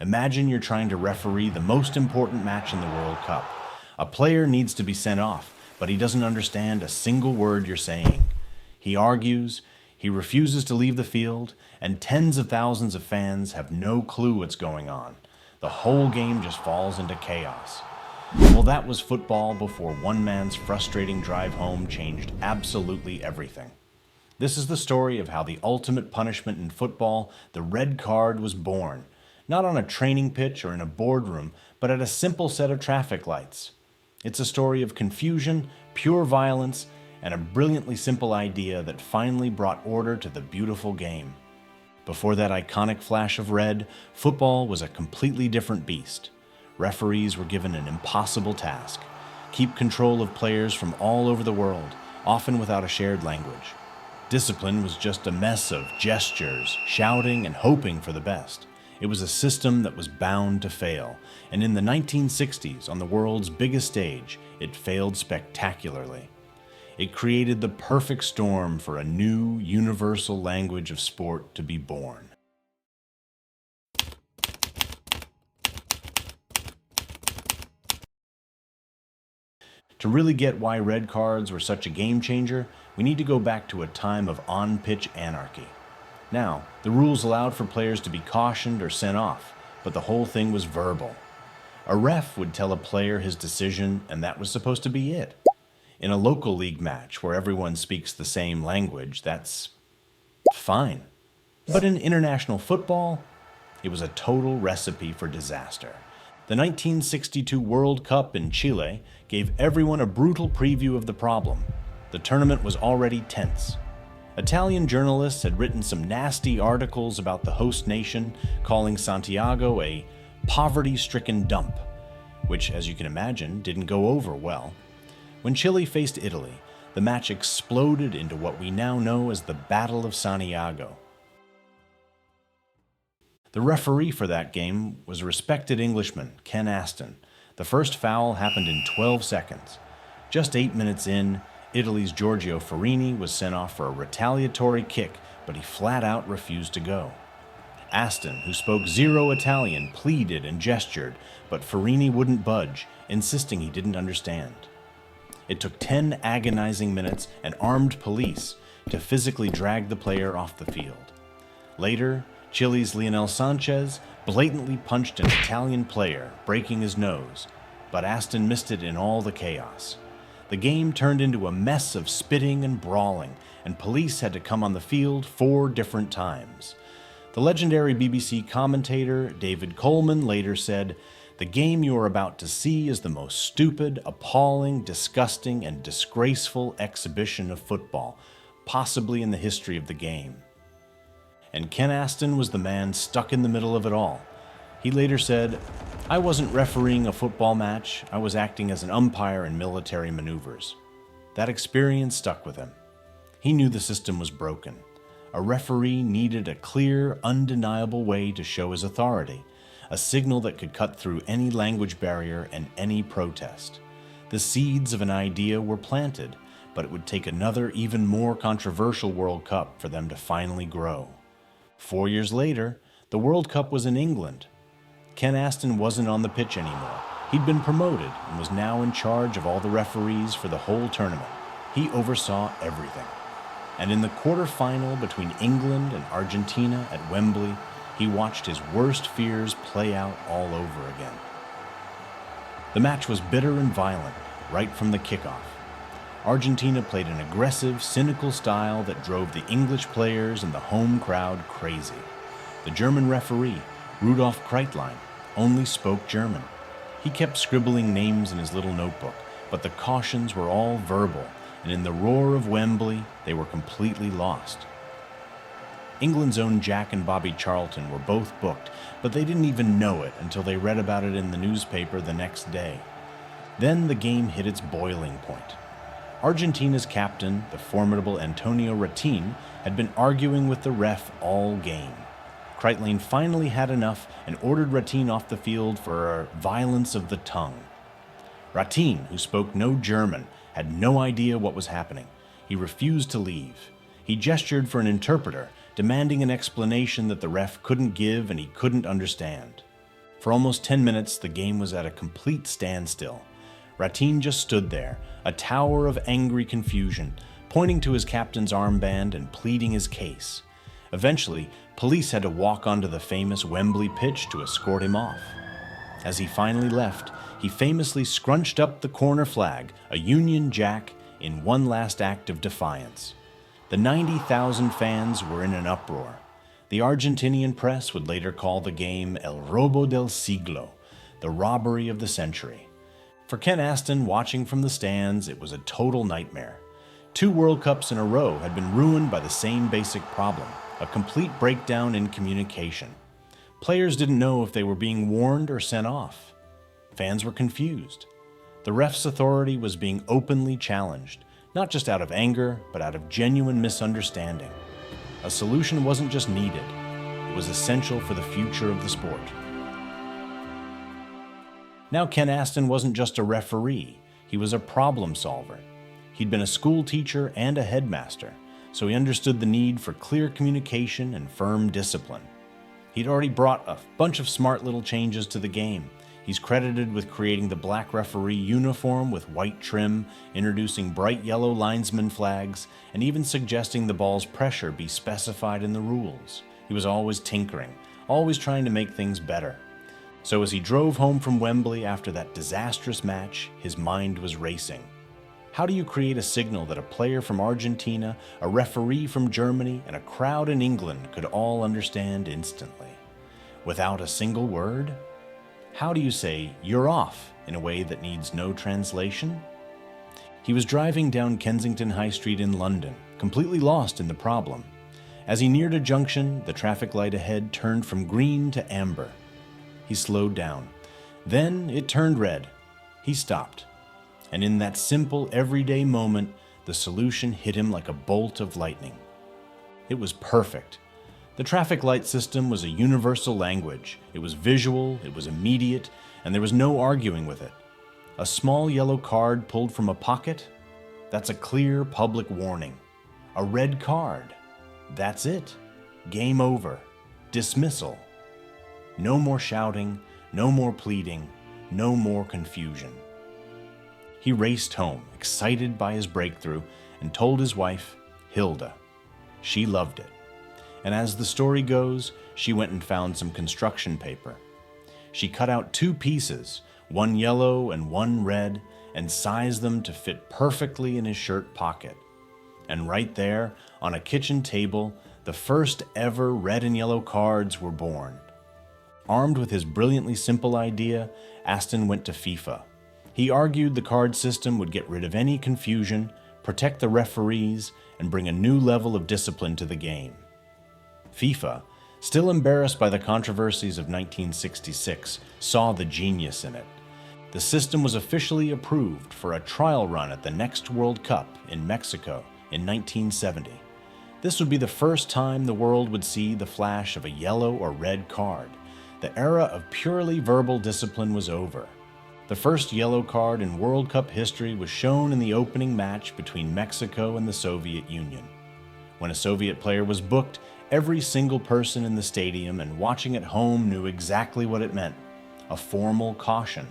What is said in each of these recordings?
Imagine you're trying to referee the most important match in the World Cup. A player needs to be sent off, but he doesn't understand a single word you're saying. He argues, he refuses to leave the field, and tens of thousands of fans have no clue what's going on. The whole game just falls into chaos. Well, that was football before one man's frustrating drive home changed absolutely everything. This is the story of how the ultimate punishment in football, the red card, was born. Not on a training pitch or in a boardroom, but at a simple set of traffic lights. It's a story of confusion, pure violence, and a brilliantly simple idea that finally brought order to the beautiful game. Before that iconic flash of red, football was a completely different beast. Referees were given an impossible task: keep control of players from all over the world, often without a shared language. Discipline was just a mess of gestures, shouting, and hoping for the best. It was a system that was bound to fail, and in the 1960s, on the world's biggest stage, it failed spectacularly. It created the perfect storm for a new, universal language of sport to be born. To really get why red cards were such a game changer, we need to go back to a time of on-pitch anarchy. Now, the rules allowed for players to be cautioned or sent off, but the whole thing was verbal. A ref would tell a player his decision, and that was supposed to be it. In a local league match where everyone speaks the same language, that's fine. But in international football, it was a total recipe for disaster. The 1962 World Cup in Chile gave everyone a brutal preview of the problem. The tournament was already tense. Italian journalists had written some nasty articles about the host nation, calling Santiago a poverty-stricken dump, which, as you can imagine, didn't go over well. When Chile faced Italy, the match exploded into what we now know as the Battle of Santiago. The referee for that game was a respected Englishman, Ken Aston. The first foul happened in 12 seconds. Just 8 minutes in, Italy's Giorgio Farini was sent off for a retaliatory kick, but he flat out refused to go. Aston, who spoke zero Italian, pleaded and gestured, but Farini wouldn't budge, insisting he didn't understand. It took 10 agonizing minutes and armed police to physically drag the player off the field. Later, Chile's Lionel Sanchez blatantly punched an Italian player, breaking his nose, but Aston missed it in all the chaos. The game turned into a mess of spitting and brawling, and police had to come on the field 4 different times. The legendary BBC commentator David Coleman later said, "The game you are about to see is the most stupid, appalling, disgusting, and disgraceful exhibition of football, possibly in the history of the game." And Ken Aston was the man stuck in the middle of it all. He later said, "I wasn't refereeing a football match, I was acting as an umpire in military maneuvers." That experience stuck with him. He knew the system was broken. A referee needed a clear, undeniable way to show his authority, a signal that could cut through any language barrier and any protest. The seeds of an idea were planted, but it would take another, even more controversial World Cup for them to finally grow. 4 years later, the World Cup was in England. Ken Aston wasn't on the pitch anymore. He'd been promoted and was now in charge of all the referees for the whole tournament. He oversaw everything. And in the quarterfinal between England and Argentina at Wembley, he watched his worst fears play out all over again. The match was bitter and violent right from the kickoff. Argentina played an aggressive, cynical style that drove the English players and the home crowd crazy. The German referee, Rudolf Kreitlein, only spoke German. He kept scribbling names in his little notebook, but the cautions were all verbal, and in the roar of Wembley, they were completely lost. England's own Jack and Bobby Charlton were both booked, but they didn't even know it until they read about it in the newspaper the next day. Then the game hit its boiling point. Argentina's captain, the formidable Antonio Rattín, had been arguing with the ref all game. Kreitlein finally had enough and ordered Rattín off the field for violence of the tongue. Rattín, who spoke no German, had no idea what was happening. He refused to leave. He gestured for an interpreter, demanding an explanation that the ref couldn't give and he couldn't understand. For almost 10 minutes, the game was at a complete standstill. Rattín just stood there, a tower of angry confusion, pointing to his captain's armband and pleading his case. Eventually, police had to walk onto the famous Wembley pitch to escort him off. As he finally left, he famously scrunched up the corner flag, a Union Jack, in one last act of defiance. The 90,000 fans were in an uproar. The Argentinian press would later call the game El Robo del Siglo, the robbery of the century. For Ken Aston, watching from the stands, it was a total nightmare. 2 World Cups in a row had been ruined by the same basic problem, a complete breakdown in communication. Players didn't know if they were being warned or sent off. Fans were confused. The ref's authority was being openly challenged, not just out of anger, but out of genuine misunderstanding. A solution wasn't just needed, it was essential for the future of the sport. Now Ken Aston wasn't just a referee, he was a problem solver. He'd been a school teacher and a headmaster, so he understood the need for clear communication and firm discipline. He'd already brought a bunch of smart little changes to the game. He's credited with creating the black referee uniform with white trim, introducing bright yellow linesman flags, and even suggesting the ball's pressure be specified in the rules. He was always tinkering, always trying to make things better. So as he drove home from Wembley after that disastrous match, his mind was racing. How do you create a signal that a player from Argentina, a referee from Germany, and a crowd in England could all understand instantly? Without a single word? How do you say, "You're off," in a way that needs no translation? He was driving down Kensington High Street in London, completely lost in the problem. As he neared a junction, the traffic light ahead turned from green to amber. He slowed down. Then it turned red. He stopped. And in that simple, everyday moment, the solution hit him like a bolt of lightning. It was perfect. The traffic light system was a universal language. It was visual, it was immediate, and there was no arguing with it. A small yellow card pulled from a pocket? That's a clear public warning. A red card? That's it. Game over. Dismissal. No more shouting, no more pleading, no more confusion. He raced home, excited by his breakthrough, and told his wife, Hilda. She loved it. And as the story goes, she went and found some construction paper. She cut out 2 pieces, one yellow and one red, and sized them to fit perfectly in his shirt pocket. And right there, on a kitchen table, the first ever red and yellow cards were born. Armed with his brilliantly simple idea, Aston went to FIFA. He argued the card system would get rid of any confusion, protect the referees, and bring a new level of discipline to the game. FIFA, still embarrassed by the controversies of 1966, saw the genius in it. The system was officially approved for a trial run at the next World Cup in Mexico in 1970. This would be the first time the world would see the flash of a yellow or red card. The era of purely verbal discipline was over. The first yellow card in World Cup history was shown in the opening match between Mexico and the Soviet Union. When a Soviet player was booked, every single person in the stadium and watching at home knew exactly what it meant: a formal caution.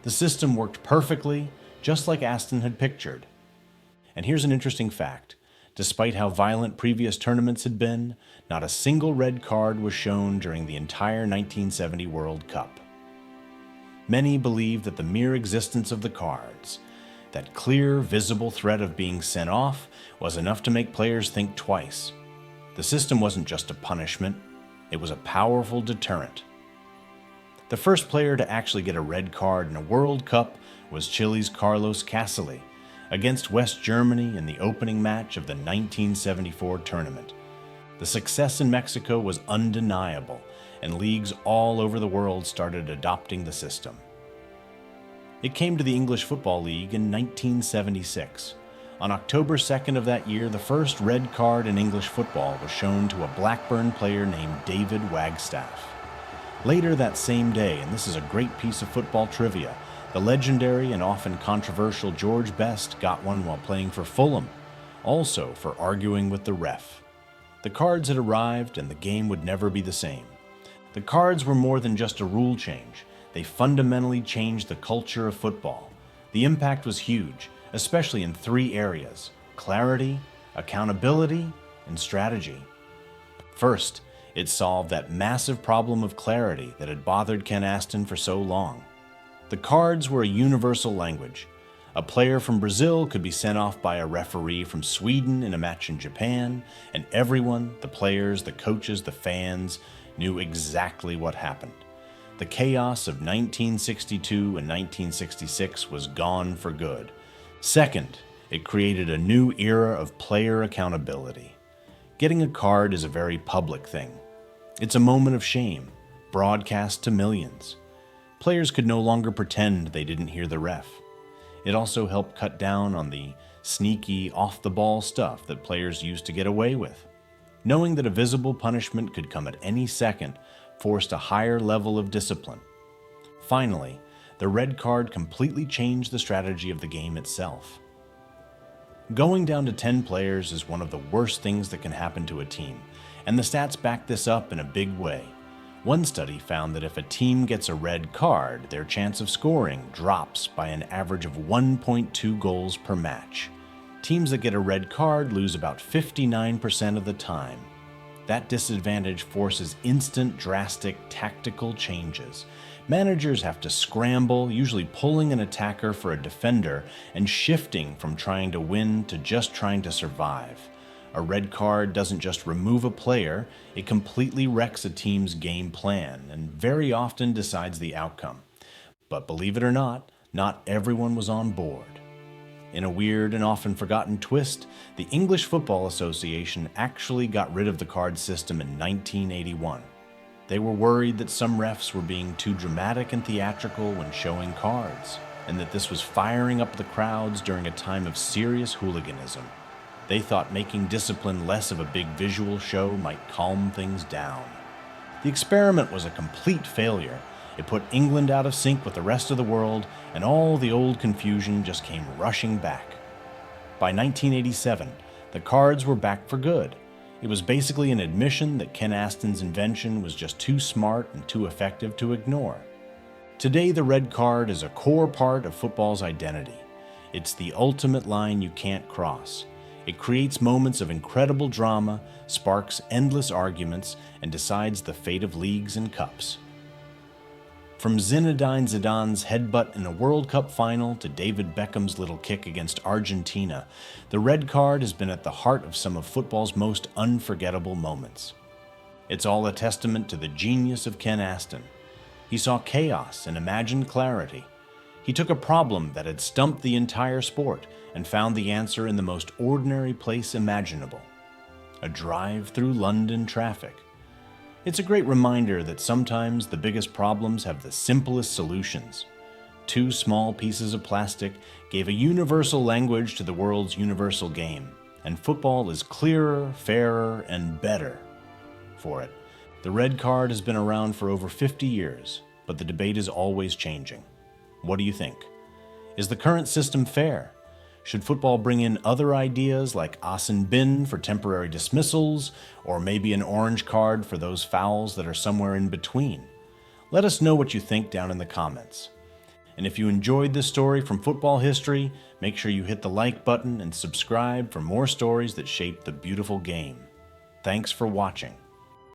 The system worked perfectly, just like Aston had pictured. And here's an interesting fact. Despite how violent previous tournaments had been, not a single red card was shown during the entire 1970 World Cup. Many believe that the mere existence of the cards, that clear, visible threat of being sent off, was enough to make players think twice. The system wasn't just a punishment, it was a powerful deterrent. The first player to actually get a red card in a World Cup was Chile's Carlos Caselli against West Germany in the opening match of the 1974 tournament. The success in Mexico was undeniable, and leagues all over the world started adopting the system. It came to the English Football League in 1976. On October 2nd of that year, the first red card in English football was shown to a Blackburn player named David Wagstaff. Later that same day, and this is a great piece of football trivia, the legendary and often controversial George Best got one while playing for Fulham, also for arguing with the ref. The cards had arrived and the game would never be the same. The cards were more than just a rule change. They fundamentally changed the culture of football. The impact was huge, especially in three areas: clarity, accountability, and strategy. First, it solved that massive problem of clarity that had bothered Ken Aston for so long. The cards were a universal language. A player from Brazil could be sent off by a referee from Sweden in a match in Japan, and everyone, the players, the coaches, the fans, knew exactly what happened. The chaos of 1962 and 1966 was gone for good. Second, it created a new era of player accountability. Getting a card is a very public thing. It's a moment of shame, broadcast to millions. Players could no longer pretend they didn't hear the ref. It also helped cut down on the sneaky, off-the-ball stuff that players used to get away with. Knowing that a visible punishment could come at any second forced a higher level of discipline. Finally, the red card completely changed the strategy of the game itself. Going down to 10 players is one of the worst things that can happen to a team, and the stats back this up in a big way. One study found that if a team gets a red card, their chance of scoring drops by an average of 1.2 goals per match. Teams that get a red card lose about 59% of the time. That disadvantage forces instant, drastic, tactical changes. Managers have to scramble, usually pulling an attacker for a defender and shifting from trying to win to just trying to survive. A red card doesn't just remove a player, it completely wrecks a team's game plan and very often decides the outcome. But believe it or not everyone was on board. In a weird and often forgotten twist, the English Football Association actually got rid of the card system in 1981. They were worried that some refs were being too dramatic and theatrical when showing cards, and that this was firing up the crowds during a time of serious hooliganism. They thought making discipline less of a big visual show might calm things down. The experiment was a complete failure. It put England out of sync with the rest of the world, and all the old confusion just came rushing back. By 1987, the cards were back for good. It was basically an admission that Ken Aston's invention was just too smart and too effective to ignore. Today, the red card is a core part of football's identity. It's the ultimate line you can't cross. It creates moments of incredible drama, sparks endless arguments, and decides the fate of leagues and cups. From Zinedine Zidane's headbutt in a World Cup final to David Beckham's little kick against Argentina, the red card has been at the heart of some of football's most unforgettable moments. It's all a testament to the genius of Ken Aston. He saw chaos and imagined clarity. He took a problem that had stumped the entire sport and found the answer in the most ordinary place imaginable: a drive through London traffic. It's a great reminder that sometimes the biggest problems have the simplest solutions. Two small pieces of plastic gave a universal language to the world's universal game, and football is clearer, fairer, and better for it. The red card has been around for over 50 years, but the debate is always changing. What do you think? Is the current system fair? Should football bring in other ideas like Asen bin for temporary dismissals, or maybe an orange card for those fouls that are somewhere in between? Let us know what you think down in the comments. And if you enjoyed this story from football history, make sure you hit the like button and subscribe for more stories that shape the beautiful game. Thanks for watching.